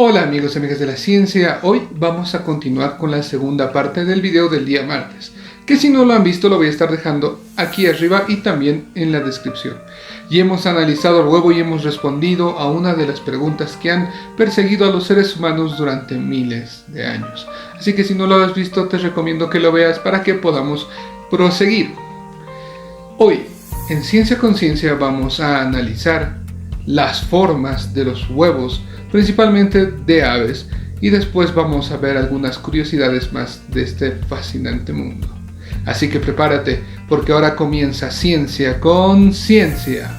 Hola amigos y amigas de la ciencia, hoy vamos a continuar con la segunda parte del video del día martes, que si no lo han visto lo voy a estar dejando aquí arriba y también en la descripción. Y hemos analizado el huevo y hemos respondido a una de las preguntas que han perseguido a los seres humanos durante miles de años. Así que si no lo has visto te recomiendo que lo veas para que podamos proseguir. Hoy, en Ciencia con Ciencia, vamos a analizar las formas de los huevos, principalmente de aves, y después vamos a ver algunas curiosidades más de este fascinante mundo. Así que prepárate, porque ahora comienza Ciencia con Ciencia.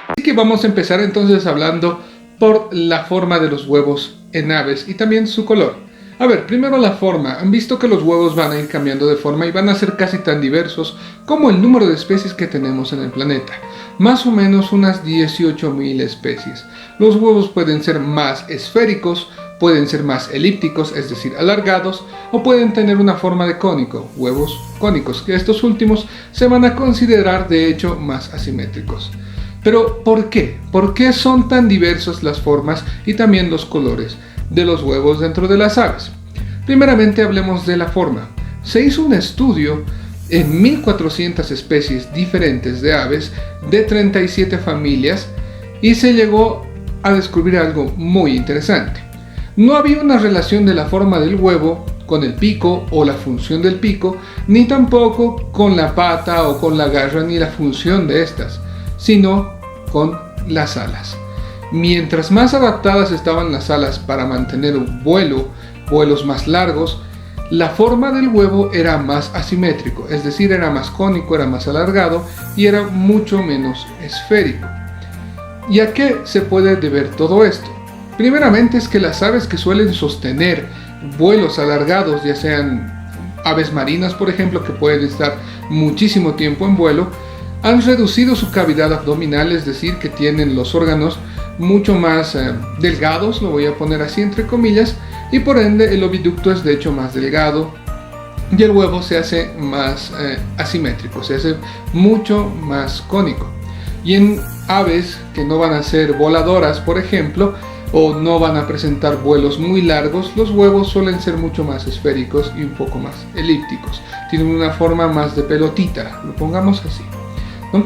Así que vamos a empezar entonces hablando por la forma de los huevos en aves y también su color. A ver, primero la forma. Han visto que los huevos van a ir cambiando de forma y van a ser casi tan diversos como el número de especies que tenemos en el planeta. Más o menos unas 18.000 especies. Los huevos pueden ser más esféricos, pueden ser más elípticos, es decir, alargados, o pueden tener una forma de cónico, huevos cónicos, que estos últimos se van a considerar de hecho más asimétricos. Pero ¿por qué? ¿Por qué son tan diversas las formas y también los colores de los huevos dentro de las aves? Primeramente hablemos de la forma. Se hizo un estudio en 1400 especies diferentes de aves de 37 familias y se llegó a descubrir algo muy interesante. No había una relación de la forma del huevo con el pico o la función del pico, ni tampoco con la pata o con la garra ni la función de estas, sino con las alas. Mientras más adaptadas estaban las alas para mantener un vuelos más largos, la forma del huevo era más asimétrico, es decir, era más cónico, era más alargado y era mucho menos esférico. ¿Y a qué se puede deber todo esto? Primeramente es que las aves que suelen sostener vuelos alargados, ya sean aves marinas por ejemplo, que pueden estar muchísimo tiempo en vuelo, han reducido su cavidad abdominal, es decir, que tienen los órganos mucho más delgados, lo voy a poner así entre comillas, y por ende el oviducto es de hecho más delgado y el huevo se hace más asimétrico, se hace mucho más cónico. Y en aves que no van a ser voladoras, por ejemplo, o no van a presentar vuelos muy largos, los huevos suelen ser mucho más esféricos y un poco más elípticos. Tienen una forma más de pelotita, lo pongamos así, ¿no?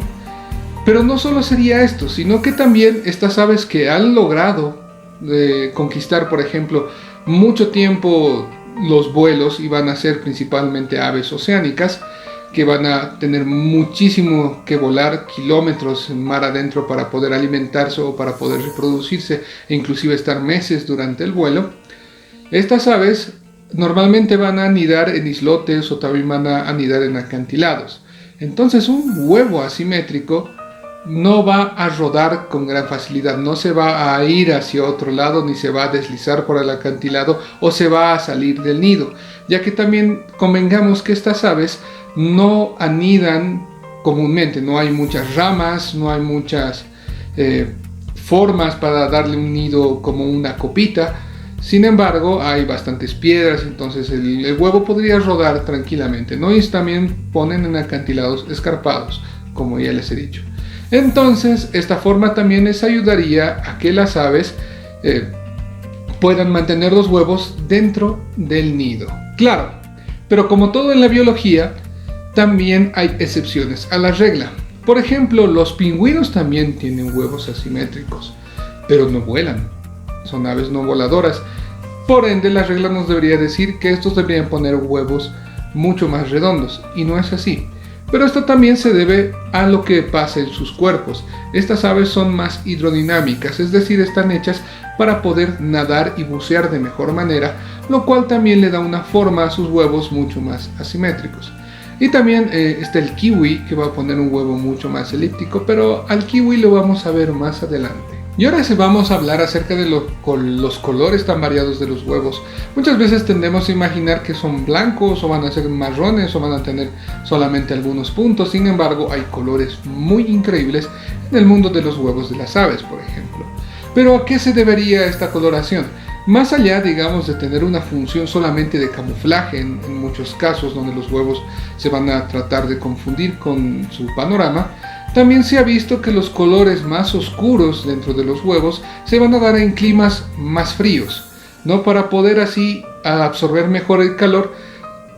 Pero no solo sería esto, sino que también estas aves que han logrado conquistar, por ejemplo, mucho tiempo los vuelos, y van a ser principalmente aves oceánicas, que van a tener muchísimo que volar, kilómetros en mar adentro para poder alimentarse o para poder reproducirse e inclusive estar meses durante el vuelo. Estas aves normalmente van a anidar en islotes o también van a anidar en acantilados. Entonces un huevo asimétrico no va a rodar con gran facilidad, no se va a ir hacia otro lado ni se va a deslizar por el acantilado o se va a salir del nido, ya que también convengamos que estas aves no anidan comúnmente, no hay muchas ramas, no hay muchas formas para darle un nido como una copita. Sin embargo, hay bastantes piedras, entonces el huevo podría rodar tranquilamente, ¿no? Y también ponen en acantilados escarpados, como ya les he dicho. Entonces, esta forma también les ayudaría a que las aves puedan mantener los huevos dentro del nido. Claro, pero como todo en la biología, también hay excepciones a la regla. Por ejemplo, los pingüinos también tienen huevos asimétricos, pero no vuelan. Son aves no voladoras. Por ende, la regla nos debería decir que estos deberían poner huevos mucho más redondos, y no es así. Pero esto también se debe a lo que pasa en sus cuerpos. Estas aves son más hidrodinámicas, es decir, están hechas para poder nadar y bucear de mejor manera, lo cual también le da una forma a sus huevos mucho más asimétricos. Y también está el kiwi, que va a poner un huevo mucho más elíptico, pero al kiwi lo vamos a ver más adelante. Y ahora sí vamos a hablar acerca de los colores tan variados de los huevos. Muchas veces tendemos a imaginar que son blancos o van a ser marrones o van a tener solamente algunos puntos. Sin embargo, hay colores muy increíbles en el mundo de los huevos de las aves, por ejemplo. Pero ¿a qué se debería esta coloración? Más allá, digamos, de tener una función solamente de camuflaje en muchos casos donde los huevos se van a tratar de confundir con su panorama, también se ha visto que los colores más oscuros dentro de los huevos se van a dar en climas más fríos, ¿no? Para poder así absorber mejor el calor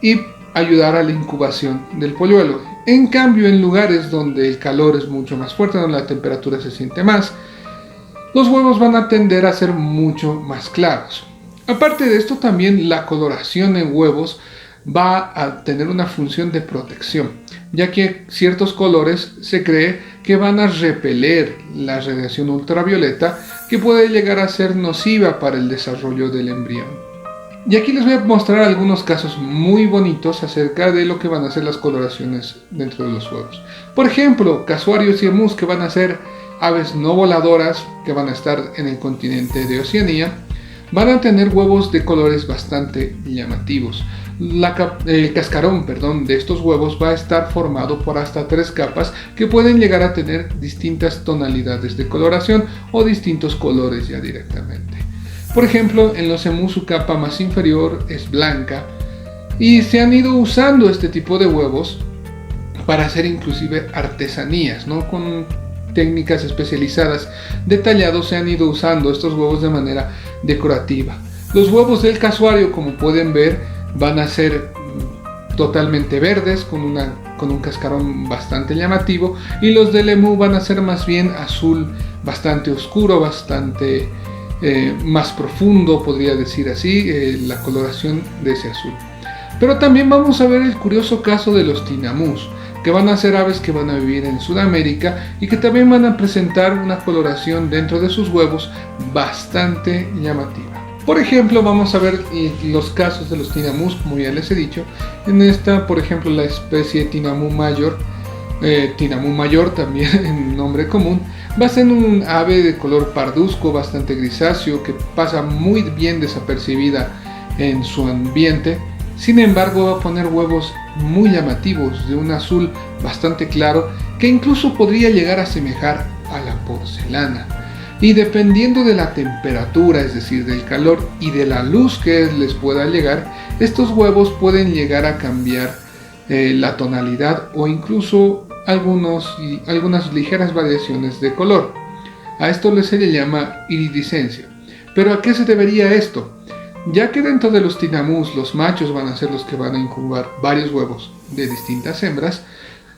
y ayudar a la incubación del polluelo. En cambio, en lugares donde el calor es mucho más fuerte, donde la temperatura se siente más, los huevos van a tender a ser mucho más claros. Aparte de esto, también la coloración en huevos va a tener una función de protección, ya que ciertos colores se cree que van a repeler la radiación ultravioleta que puede llegar a ser nociva para el desarrollo del embrión. Y aquí les voy a mostrar algunos casos muy bonitos acerca de lo que van a ser las coloraciones dentro de los huevos. Por ejemplo, casuarios y emus, que van a ser aves no voladoras que van a estar en el continente de Oceanía, van a tener huevos de colores bastante llamativos. El cascarón, de estos huevos va a estar formado por hasta 3 capas que pueden llegar a tener distintas tonalidades de coloración o distintos colores ya directamente. Por ejemplo, en los emus su capa más inferior es blanca y se han ido usando este tipo de huevos para hacer inclusive artesanías, ¿no? Con técnicas especializadas de tallado se han ido usando estos huevos de manera decorativa. Los huevos del casuario, como pueden ver, van a ser totalmente verdes con un cascarón bastante llamativo, y los del emú van a ser más bien azul bastante oscuro, bastante más profundo, podría decir así, la coloración de ese azul. Pero también vamos a ver el curioso caso de los tinamús, que van a ser aves que van a vivir en Sudamérica y que también van a presentar una coloración dentro de sus huevos bastante llamativa. Por ejemplo, vamos a ver los casos de los tinamús, como ya les he dicho. En esta, por ejemplo, la especie Tinamú mayor también en nombre común, va a ser un ave de color parduzco, bastante grisáceo, que pasa muy bien desapercibida en su ambiente. Sin embargo, va a poner huevos muy llamativos, de un azul bastante claro, que incluso podría llegar a asemejar a la porcelana. Y dependiendo de la temperatura, es decir, del calor y de la luz que les pueda llegar, estos huevos pueden llegar a cambiar la tonalidad o incluso algunas ligeras variaciones de color. A esto se le llama iridiscencia. ¿Pero a qué se debería esto? Ya que dentro de los tinamús los machos van a ser los que van a incubar varios huevos de distintas hembras,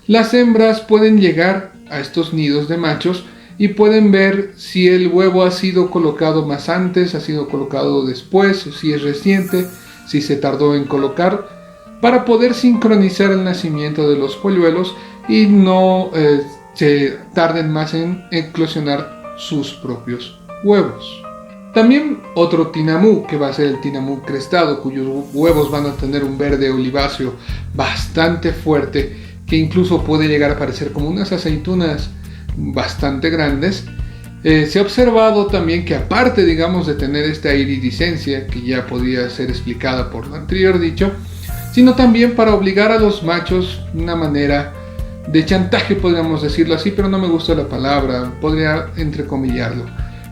las hembras pueden llegar a estos nidos de machos y pueden ver si el huevo ha sido colocado más antes, ha sido colocado después, si es reciente, si se tardó en colocar, para poder sincronizar el nacimiento de los polluelos y no se tarden más en eclosionar sus propios huevos. También otro tinamú, que va a ser el tinamú crestado, cuyos huevos van a tener un verde oliváceo bastante fuerte, que incluso puede llegar a parecer como unas aceitunas bastante grandes. Se ha observado también que, aparte, digamos, de tener esta iridiscencia, que ya podría ser explicada por lo anterior dicho, sino también para obligar a los machos, una manera de chantaje, podríamos decirlo así, pero no me gusta la palabra, podría entrecomillarlo.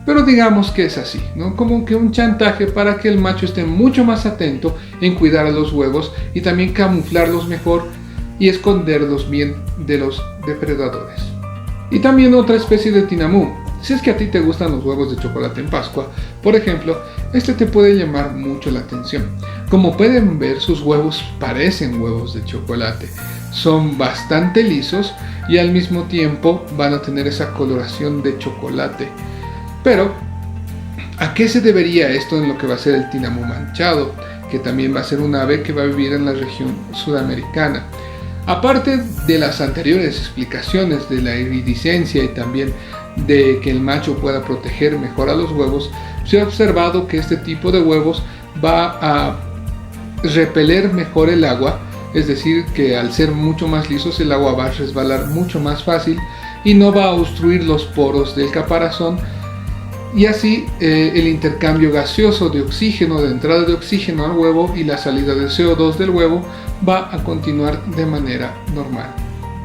Pero digamos que es así, ¿no? Como que un chantaje para que el macho esté mucho más atento en cuidar a los huevos y también camuflarlos mejor y esconderlos bien de los depredadores. Y también otra especie de tinamú. Si es que a ti te gustan los huevos de chocolate en Pascua, por ejemplo, este te puede llamar mucho la atención. Como pueden ver, sus huevos parecen huevos de chocolate. Son bastante lisos y al mismo tiempo van a tener esa coloración de chocolate. Pero, ¿a qué se debería esto en lo que va a ser el tinamú manchado? Que también va a ser un ave que va a vivir en la región sudamericana. Aparte de las anteriores explicaciones de la iridiscencia y también de que el macho pueda proteger mejor a los huevos, se ha observado que este tipo de huevos va a repeler mejor el agua, es decir, que al ser mucho más lisos el agua va a resbalar mucho más fácil y no va a obstruir los poros del caparazón, y así el intercambio gaseoso de oxígeno, de entrada de oxígeno al huevo y la salida de CO2 del huevo va a continuar de manera normal.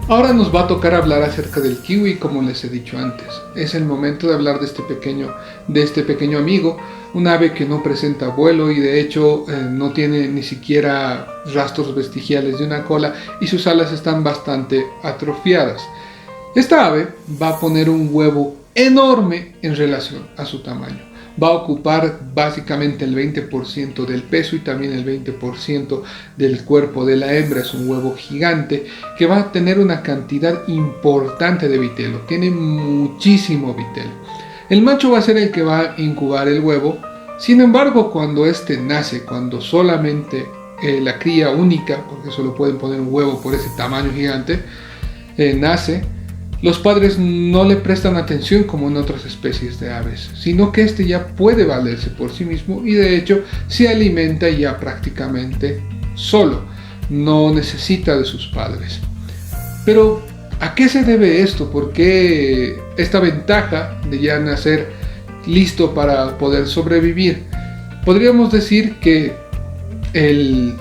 Ahora nos va a tocar hablar acerca del kiwi, como les he dicho antes. Es el momento de hablar de este pequeño amigo, un ave que no presenta vuelo y de hecho no tiene ni siquiera rastros vestigiales de una cola y sus alas están bastante atrofiadas. Esta ave va a poner un huevo enorme en relación a su tamaño. Va a ocupar básicamente el 20% del peso y también el 20% del cuerpo de la hembra. Es un huevo gigante que va a tener una cantidad importante de vitelo. Tiene muchísimo vitelo. El macho va a ser el que va a incubar el huevo. Sin embargo, cuando este nace, cuando solamente la cría única, porque solo pueden poner un huevo por ese tamaño gigante, nace, los padres no le prestan atención como en otras especies de aves, sino que este ya puede valerse por sí mismo y de hecho se alimenta ya prácticamente solo, no necesita de sus padres. Pero, ¿a qué se debe esto? ¿Por qué esta ventaja de ya nacer listo para poder sobrevivir? Podríamos decir que el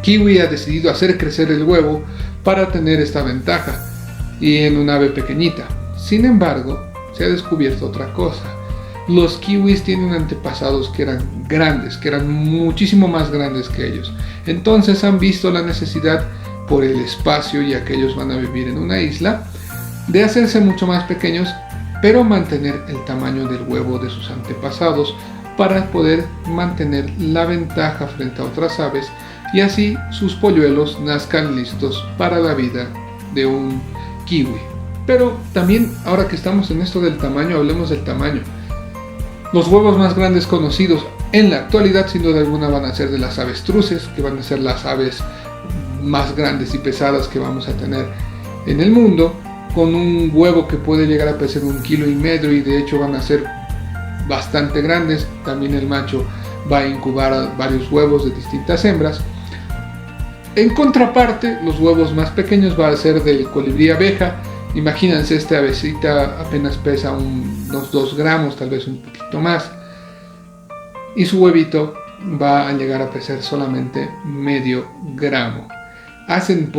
kiwi ha decidido hacer crecer el huevo para tener esta ventaja y en un ave pequeñita. Sin embargo, se ha descubierto otra cosa. Los kiwis tienen antepasados que eran grandes, que eran muchísimo más grandes que ellos. Entonces han visto la necesidad por el espacio, ya que ellos van a vivir en una isla, de hacerse mucho más pequeños, pero mantener el tamaño del huevo de sus antepasados para poder mantener la ventaja frente a otras aves y así sus polluelos nazcan listos para la vida de un kiwi. Pero también, ahora que estamos en esto del tamaño, hablemos del tamaño. Los huevos más grandes conocidos en la actualidad, sin duda alguna, van a ser de las avestruces, que van a ser las aves más grandes y pesadas que vamos a tener en el mundo, con un huevo que puede llegar a pesar 1,5 kilos y de hecho van a ser bastante grandes. También el macho va a incubar varios huevos de distintas hembras. En contraparte, los huevos más pequeños van a ser del colibrí abeja. Imagínense, esta avecita apenas pesa unos 2 gramos, tal vez un poquito más. Y su huevito va a llegar a pesar solamente medio gramo. Hacen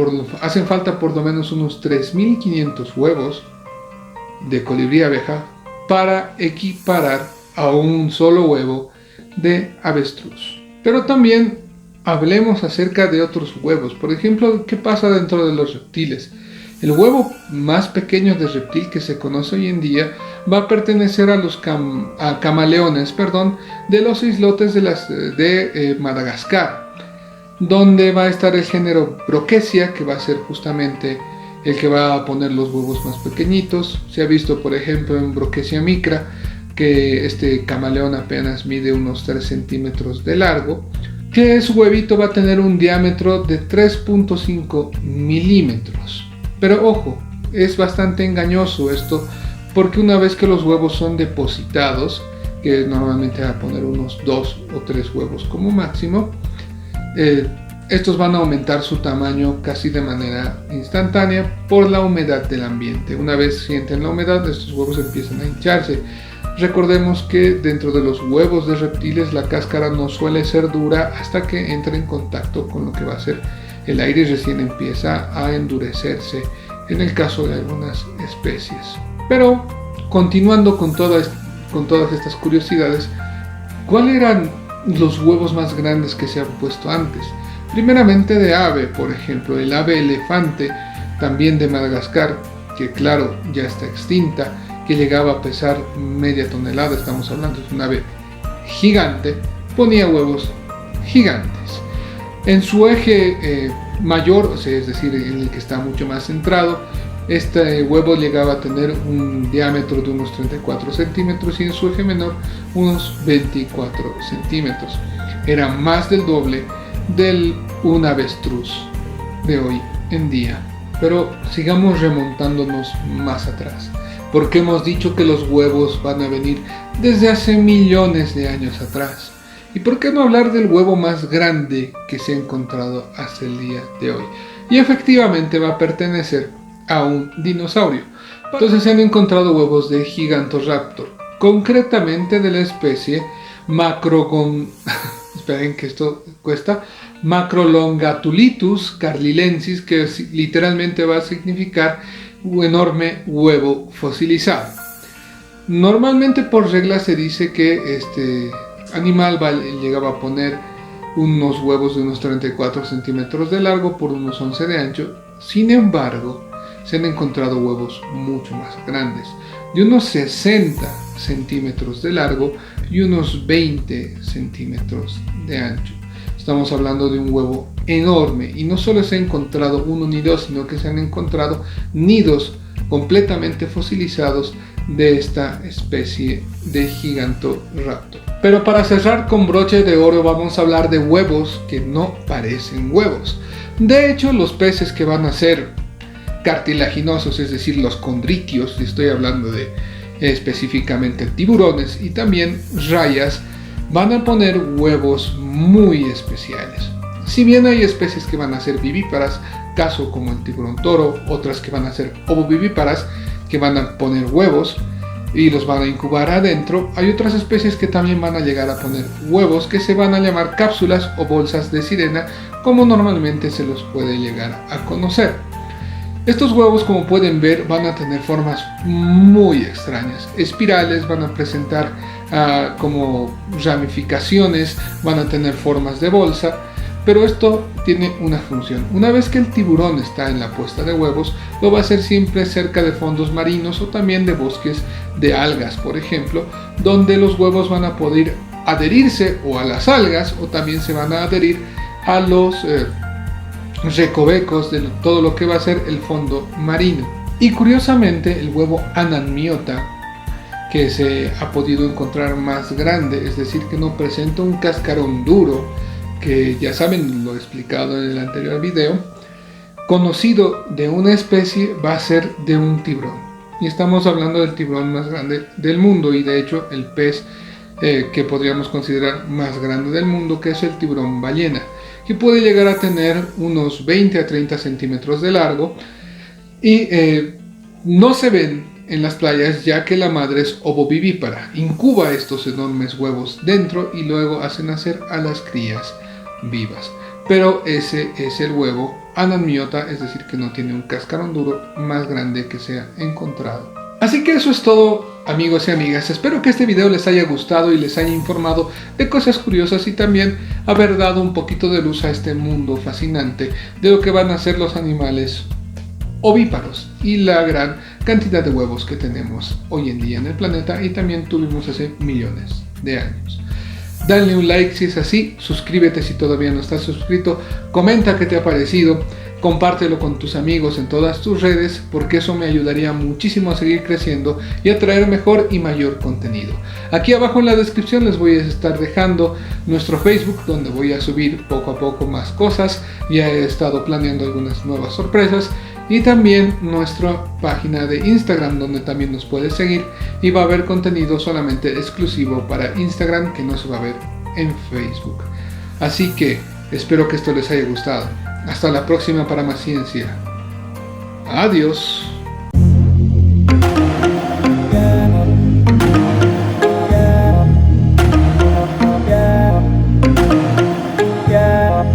falta por lo menos unos 3.500 huevos de colibrí abeja para equiparar a un solo huevo de avestruz. Pero también hablemos acerca de otros huevos. Por ejemplo, ¿qué pasa dentro de los reptiles? El huevo más pequeño de reptil que se conoce hoy en día va a pertenecer a los camaleones, de los islotes de Madagascar, donde va a estar el género Brookesia, que va a ser justamente el que va a poner los huevos más pequeñitos. Se ha visto, por ejemplo, en Brookesia micra, que este camaleón apenas mide unos 3 centímetros de largo, que su huevito va a tener un diámetro de 3.5 milímetros. Pero ojo, es bastante engañoso esto, porque una vez que los huevos son depositados, que normalmente va a poner unos 2 o 3 huevos como máximo, estos van a aumentar su tamaño casi de manera instantánea por la humedad del ambiente. Una vez sienten la humedad, estos huevos empiezan a hincharse. Recordemos que dentro de los huevos de reptiles la cáscara no suele ser dura hasta que entra en contacto con lo que va a ser el aire y recién empieza a endurecerse en el caso de algunas especies. Pero continuando con todas estas curiosidades, ¿cuáles eran los huevos más grandes que se han puesto antes? Primeramente de ave, por ejemplo, el ave elefante, también de Madagascar, que claro, ya está extinta, que llegaba a pesar media tonelada, estamos hablando de un ave gigante, ponía huevos gigantes. En su eje mayor, es decir, en el que está mucho más centrado, este huevo llegaba a tener un diámetro de unos 34 centímetros y en su eje menor unos 24 centímetros. Era más del doble de un avestruz de hoy en día. Pero sigamos remontándonos más atrás, porque hemos dicho que los huevos van a venir desde hace millones de años atrás. ¿Y por qué no hablar del huevo más grande que se ha encontrado hasta el día de hoy? Y efectivamente va a pertenecer a un dinosaurio. Entonces se han encontrado huevos de Gigantoraptor, concretamente de la especie esperen que esto cuesta, Macrolongatulitus carlilensis, que literalmente va a significar un enorme huevo fosilizado. Normalmente por regla se dice que este animal llegaba a poner unos huevos de unos 34 centímetros de largo por unos 11 de ancho. Sin embargo, se han encontrado huevos mucho más grandes, de unos 60 centímetros de largo y unos 20 centímetros de ancho. Estamos hablando de un huevo enorme, y no solo se ha encontrado uno ni dos, sino que se han encontrado nidos completamente fosilizados de esta especie de Gigantoraptor. Pero para cerrar con broche de oro, vamos a hablar de huevos que no parecen huevos. De hecho, los peces que van a ser cartilaginosos, es decir, los condritios, estoy hablando de específicamente tiburones y también rayas, van a poner huevos muy especiales. Si bien hay especies que van a ser vivíparas, caso como el tiburón toro, otras que van a ser ovovivíparas, que van a poner huevos y los van a incubar adentro, hay otras especies que también van a llegar a poner huevos que se van a llamar cápsulas o bolsas de sirena, como normalmente se los puede llegar a conocer. Estos huevos, como pueden ver, van a tener formas muy extrañas, espirales, van a presentar como ramificaciones, van a tener formas de bolsa, pero esto tiene una función. Una vez que el tiburón está en la puesta de huevos, lo va a hacer siempre cerca de fondos marinos o también de bosques de algas, por ejemplo, donde los huevos van a poder adherirse o a las algas o también se van a adherir a los recovecos de todo lo que va a ser el fondo marino. Y curiosamente, el huevo Anamniota, que se ha podido encontrar más grande, es decir, que no presenta un cascarón duro, que ya saben, lo he explicado en el anterior video, conocido de una especie, va a ser de un tiburón. Y estamos hablando del tiburón más grande del mundo, y de hecho el pez que podríamos considerar más grande del mundo, que es el tiburón ballena, que puede llegar a tener unos 20 a 30 centímetros de largo y no se ven en las playas, ya que la madre es ovovivípara, incuba estos enormes huevos dentro y luego hace nacer a las crías vivas. Pero ese es el huevo Anamniota, es decir, que no tiene un cascarón duro más grande que se ha encontrado. Así que eso es todo, amigos y amigas. Espero que este video les haya gustado y les haya informado de cosas curiosas y también haber dado un poquito de luz a este mundo fascinante de lo que van a ser los animales ovíparos y la gran cantidad de huevos que tenemos hoy en día en el planeta y también tuvimos hace millones de años. Dale un like si es así, suscríbete si todavía no estás suscrito, comenta qué te ha parecido, compártelo con tus amigos en todas tus redes, porque eso me ayudaría muchísimo a seguir creciendo y a traer mejor y mayor contenido. Aquí abajo en la descripción les voy a estar dejando nuestro Facebook, donde voy a subir poco a poco más cosas, ya he estado planeando algunas nuevas sorpresas, y también nuestra página de Instagram, donde también nos puedes seguir y va a haber contenido solamente exclusivo para Instagram que no se va a ver en Facebook. Así que espero que esto les haya gustado. Hasta la próxima para más ciencia. Adiós.